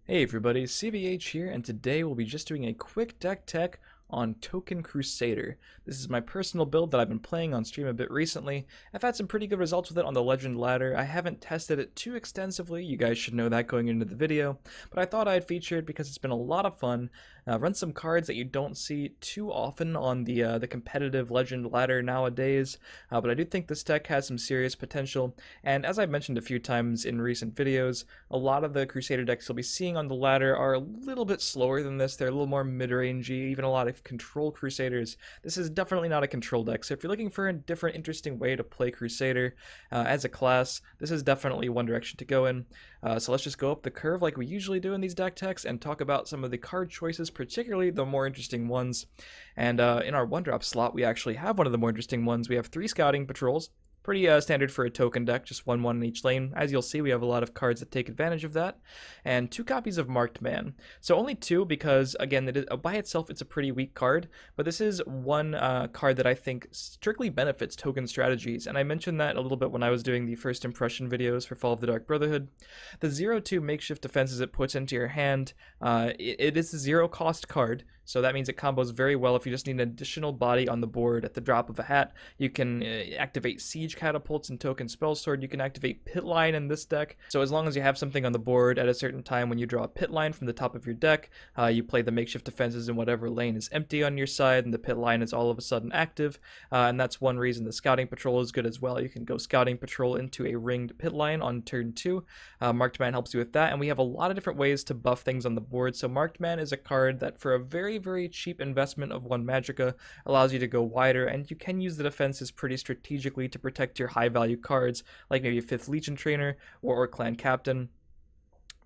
Hey everybody, CVH here, and today we'll be just doing a quick deck tech on Token Crusader. This is my personal build that I've been playing on stream a bit recently. I've had some pretty good results with it on the Legend ladder. I haven't tested it too extensively, you guys should know that going into the video, but I thought I'd feature it because it's been a lot of fun. Run some cards that you don't see too often on the competitive Legend ladder nowadays, but I do think this deck has some serious potential, and as I've mentioned a few times in recent videos, a lot of the Crusader decks you'll be seeing on the ladder are a little bit slower than this. They're a little more mid-rangey, even a lot of control Crusaders. This is definitely not a control deck, so if you're looking for a different, interesting way to play Crusader as a class, this is definitely one direction to go in. So let's just go up the curve like we usually do in these deck techs and talk about some of the card choices, particularly the more interesting ones. And in our 1-drop slot, we actually have one of the more interesting ones. We have 3 Scouting Patrols. Pretty standard for a token deck, just 1/1 in each lane. As you'll see, we have a lot of cards that take advantage of that. And 2 copies of Marked Man. So only 2 because, again, by itself it's a pretty weak card, but this is one card that I think strictly benefits token strategies. And I mentioned that a little bit when I was doing the first impression videos for Fall of the Dark Brotherhood. The 0/2 makeshift defenses it puts into your hand, it is a 0-cost card, so that means it combos very well if you just need an additional body on the board at the drop of a hat. You can activate Siege Catapults and Token Spellsword. You can activate Pit Line in this deck. So as long as you have something on the board at a certain time when you draw a Pit Line from the top of your deck, you play the makeshift defenses in whatever lane is empty on your side, and the Pit Line is all of a sudden active. And that's one reason the Scouting Patrol is good as well. You can go Scouting Patrol into a ringed Pit Line on turn 2. Marked Man helps you with that, and we have a lot of different ways to buff things on the board. So Marked Man is a card that for a very cheap investment of 1 magicka allows you to go wider, and you can use the defenses pretty strategically to protect your high value cards like maybe a 5th Legion Trainer or Clan Captain.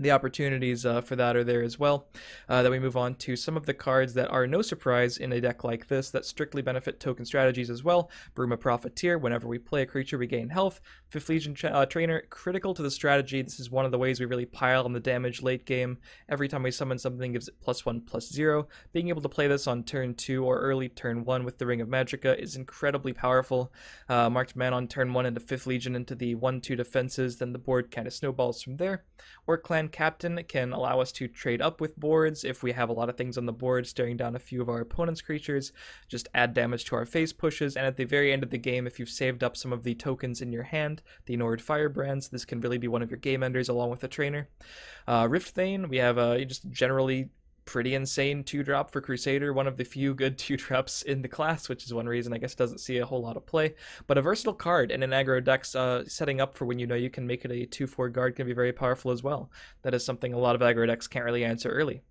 The opportunities for that are there as well. Then we move on to some of the cards that are no surprise in a deck like this that strictly benefit token strategies as well. Bruma Profiteer, whenever we play a creature we gain health. 5th Legion Trainer, critical to the strategy. This is one of the ways we really pile on the damage late game. Every time we summon something gives it +1/+0. Being able to play this on turn 2 or early turn 1 with the Ring of Magicka is incredibly powerful. Marked Man on turn 1 into 5th Legion into the 1/2 defenses, then the board kind of snowballs from there. Or Clan Captain can allow us to trade up with boards if we have a lot of things on the board, staring down a few of our opponent's creatures, just add damage to our face pushes, and at the very end of the game, if you've saved up some of the tokens in your hand, the Nord Firebrands, this can really be one of your game enders along with the trainer. Rift Thane, we have just generally pretty insane 2-drop for Crusader, one of the few good 2-drops in the class, which is one reason I guess doesn't see a whole lot of play, but a versatile card in an aggro deck's setting up for when you know you can make it a 2/4 guard can be very powerful as well. That is something a lot of aggro decks can't really answer early.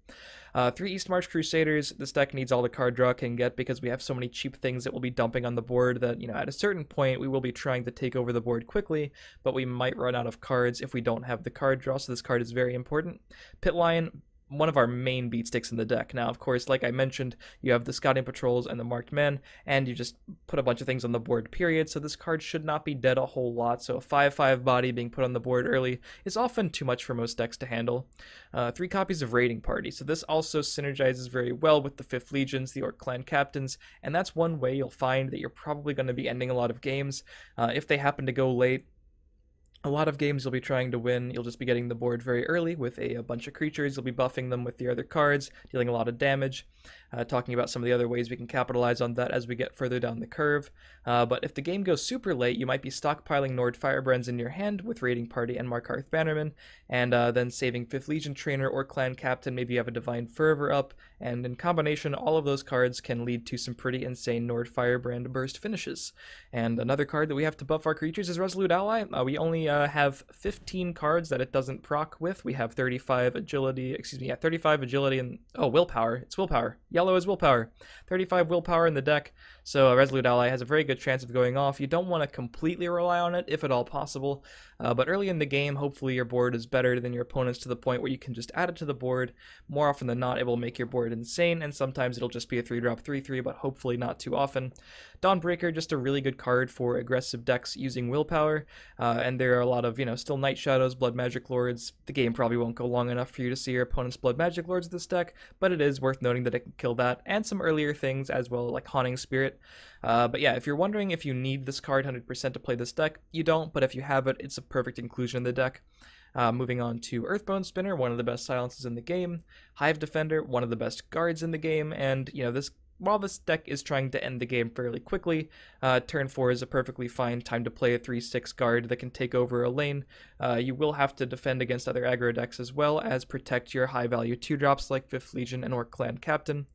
3 Eastmarch Crusaders, this deck needs all the card draw it can get because we have so many cheap things that we'll be dumping on the board that, at a certain point we will be trying to take over the board quickly, but we might run out of cards if we don't have the card draw, so this card is very important. Pit Line, one of our main beat sticks in the deck. Now, of course, like I mentioned, you have the Scouting Patrols and the Marked Men, and you just put a bunch of things on the board, period, so this card should not be dead a whole lot, so a 5/5 body being put on the board early is often too much for most decks to handle. 3 copies of Raiding Party, so this also synergizes very well with the 5th Legions, the Orc Clan Captains, and that's one way you'll find that you're probably going to be ending a lot of games. If they happen to go late, a lot of games you'll be trying to win, you'll just be getting the board very early with a bunch of creatures, you'll be buffing them with the other cards, dealing a lot of damage. Talking about some of the other ways we can capitalize on that as we get further down the curve. But if the game goes super late, you might be stockpiling Nord Firebrands in your hand with Raiding Party and Markarth Bannerman, and then saving 5th Legion Trainer or Clan Captain, maybe you have a Divine Fervor up, and in combination, all of those cards can lead to some pretty insane Nord Firebrand burst finishes. And another card that we have to buff our creatures is Resolute Ally. We only have 15 cards that it doesn't proc with. We have 35 agility, 35 agility and, willpower. It's willpower. Yellow is willpower. 35 willpower in the deck, so Resolute Ally has a very good chance of going off. You don't want to completely rely on it, if at all possible, but early in the game, hopefully your board is better than your opponent's to the point where you can just add it to the board. More often than not, it will make your board insane, and sometimes it'll just be a 3-drop 3/3, but hopefully not too often. Dawnbreaker, just a really good card for aggressive decks using willpower, and there are a lot of, still Night Shadows, Blood Magic Lords. The game probably won't go long enough for you to see your opponent's Blood Magic Lords with this deck, but it is worth noting that it can kill that, and some earlier things as well, like Haunting Spirit. But yeah, if you're wondering if you need this card 100% to play this deck, you don't, but if you have it, it's a perfect inclusion in the deck. Moving on to Earthbone Spinner, one of the best silences in the game. Hive Defender, one of the best guards in the game, and while this deck is trying to end the game fairly quickly, turn 4 is a perfectly fine time to play a 3/6 guard that can take over a lane. You will have to defend against other aggro decks as well as protect your high-value 2-drops like 5th Legion and Orc Clan Captain.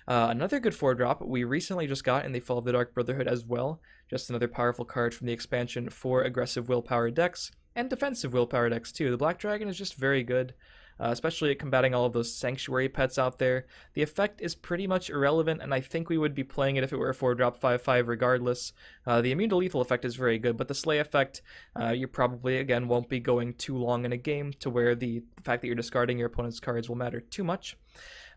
Another good 4-drop we recently just got in the Fall of the Dark Brotherhood as well. Just another powerful card from the expansion for aggressive willpower decks and defensive willpower decks too. The Black Dragon is just very good. Especially at combating all of those sanctuary pets out there. The effect is pretty much irrelevant, and I think we would be playing it if it were a 4-drop 5/5 regardless. The immune to lethal effect is very good, but the slay effect, you probably, again, won't be going too long in a game to where the fact that you're discarding your opponent's cards will matter too much.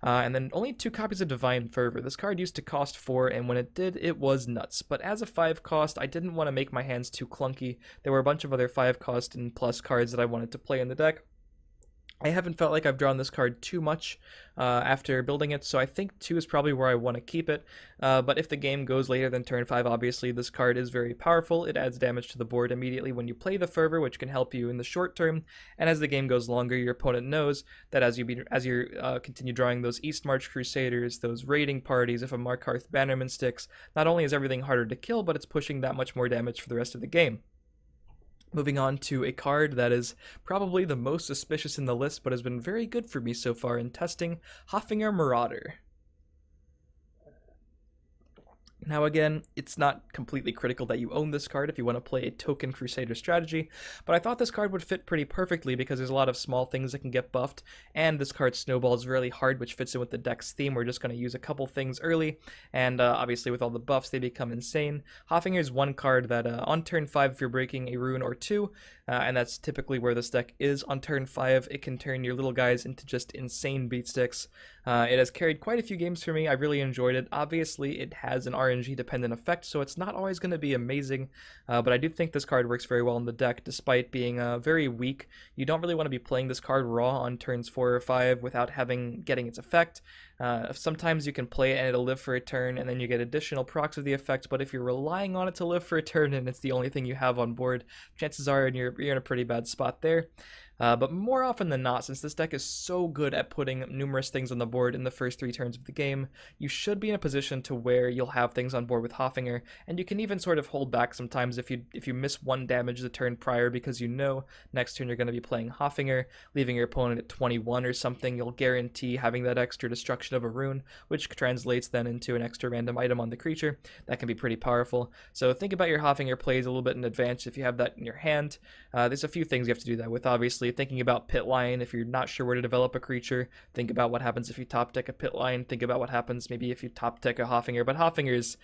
And then only 2 copies of Divine Fervor. This card used to cost 4, and when it did, it was nuts. But as a 5 cost, I didn't want to make my hands too clunky. There were a bunch of other 5 cost and plus cards that I wanted to play in the deck. I haven't felt like I've drawn this card too much after building it, so I think 2 is probably where I want to keep it. But if the game goes later than turn 5, obviously this card is very powerful. It adds damage to the board immediately when you play the Fervor, which can help you in the short term. And as the game goes longer, your opponent knows that as you continue drawing those Eastmarch Crusaders, those raiding parties, if a Markarth Bannerman sticks, not only is everything harder to kill, but it's pushing that much more damage for the rest of the game. Moving on to a card that is probably the most suspicious in the list, but has been very good for me so far in testing, Hoffinger Marauder. Now again, it's not completely critical that you own this card if you want to play a Token Crusader strategy, but I thought this card would fit pretty perfectly because there's a lot of small things that can get buffed, and this card snowballs really hard, which fits in with the deck's theme. We're just going to use a couple things early, and obviously with all the buffs, they become insane. Hoffinger is one card that on turn 5, if you're breaking a rune or 2, and that's typically where this deck is on turn 5, it can turn your little guys into just insane beatsticks. It has carried quite a few games for me. I really enjoyed it. Obviously, it has an RNG-dependent effect, so it's not always going to be amazing, but I do think this card works very well in the deck, despite being very weak. You don't really want to be playing this card raw on turns 4 or 5 without getting its effect. Sometimes you can play it and it'll live for a turn, and then you get additional procs of the effect, but if you're relying on it to live for a turn and it's the only thing you have on board, chances are you're in a pretty bad spot there. But more often than not, since this deck is so good at putting numerous things on the board in the first 3 turns of the game, you should be in a position to where you'll have things on board with Hoffinger, and you can even sort of hold back sometimes if you miss 1 damage the turn prior because you know next turn you're going to be playing Hoffinger, leaving your opponent at 21 or something. You'll guarantee having that extra destruction of a rune, which translates then into an extra random item on the creature. That can be pretty powerful. So think about your Hoffinger plays a little bit in advance if you have that in your hand. There's a few things you have to do that with, obviously. Thinking about pit line, if you're not sure where to develop a creature, think about what happens if you top deck a pit line, think about what happens maybe if you top deck a Hoffinger, but Hoffinger is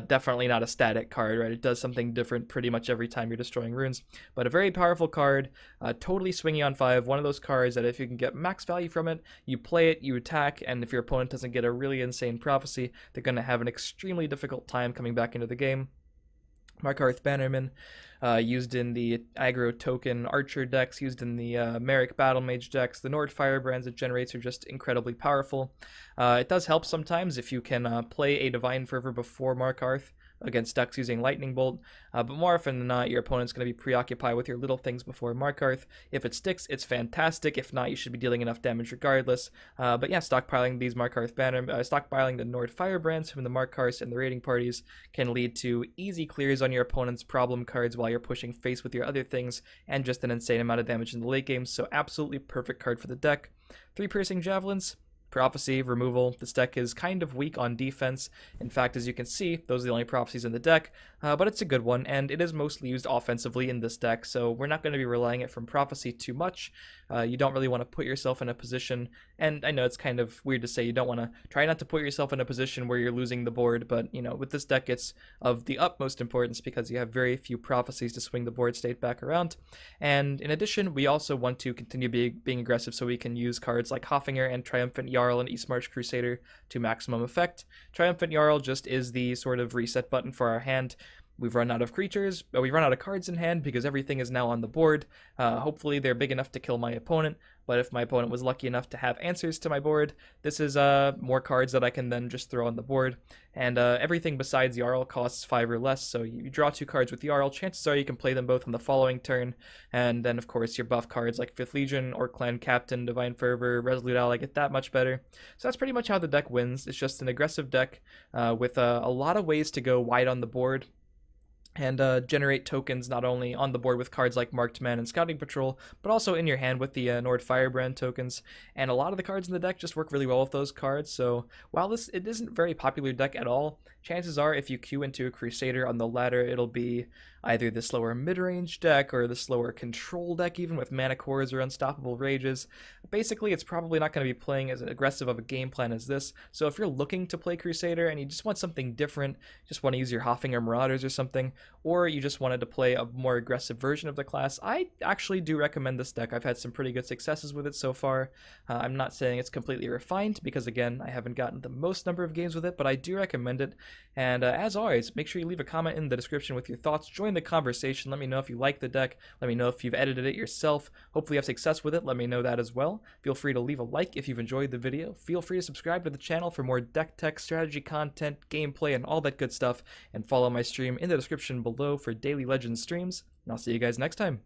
definitely not a static card, right? It does something different pretty much every time you're destroying runes, but a very powerful card, totally swingy on 5, one of those cards that if you can get max value from it, you play it, you attack, and if your opponent doesn't get a really insane prophecy, they're going to have an extremely difficult time coming back into the game. Markarth Bannerman, used in the aggro token archer decks, used in the Merrick Battle Mage decks. The Nord Firebrands it generates are just incredibly powerful. It does help sometimes if you can play a Divine Fervor before Markarth against decks using Lightning Bolt, but more often than not, your opponent's going to be preoccupied with your little things before Markarth. If it sticks, it's fantastic. If not, you should be dealing enough damage regardless. But yeah, stockpiling these stockpiling the Nord Firebrands from the Markarths and the raiding parties can lead to easy clears on your opponent's problem cards while you're pushing face with your other things, and just an insane amount of damage in the late game, so absolutely perfect card for the deck. 3 Piercing Javelins, Prophecy, removal. This deck is kind of weak on defense. In fact, as you can see, those are the only prophecies in the deck, but it's a good one, and it is mostly used offensively in this deck, so we're not going to be relying it from prophecy too much. You don't really want to put yourself in a position, and I know it's kind of weird to say you don't want to try not to put yourself in a position where you're losing the board, but you know, with this deck it's of the utmost importance because you have very few prophecies to swing the board state back around. And in addition, we also want to continue being aggressive, so we can use cards like Hoffinger and Triumphant Jarl and Eastmarch Crusader to maximum effect. Triumphant Jarl just is the sort of reset button for our hand. we've run out of creatures, but we've run out of cards in hand because everything is now on the board. Hopefully they're big enough to kill my opponent, but if my opponent was lucky enough to have answers to my board, this is more cards that I can then just throw on the board. And everything besides Jarl costs 5 or less, so you draw 2 cards with Jarl, chances are you can play them both on the following turn, and then of course your buff cards like 5th Legion, Orc Clan Captain, Divine Fervor, Resolute Ally get that much better. So that's pretty much how the deck wins. It's just an aggressive deck with a lot of ways to go wide on the board and generate tokens not only on the board with cards like Marked Man and Scouting Patrol, but also in your hand with the Nord Firebrand tokens. And a lot of the cards in the deck just work really well with those cards, so while it isn't a very popular deck at all, chances are if you queue into a Crusader on the ladder, it'll be either the slower mid-range deck or the slower control deck, even with Mana Cores or Unstoppable Rages. Basically, it's probably not going to be playing as aggressive of a game plan as this, so if you're looking to play Crusader and you just want something different, just want to use your Hoffinger Marauders or something, or you just wanted to play a more aggressive version of the class, I actually do recommend this deck. I've had some pretty good successes with it so far. I'm not saying it's completely refined, because again, I haven't gotten the most number of games with it, but I do recommend it. And as always, make sure you leave a comment in the description with your thoughts. Join the conversation. Let me know if you like the deck. Let me know if you've edited it yourself. Hopefully you have success with it. Let me know that as well. Feel free to leave a like if you've enjoyed the video. Feel free to subscribe to the channel for more deck tech, strategy content, gameplay, and all that good stuff. And follow my stream in the description below for daily Legends streams. And I'll see you guys next time.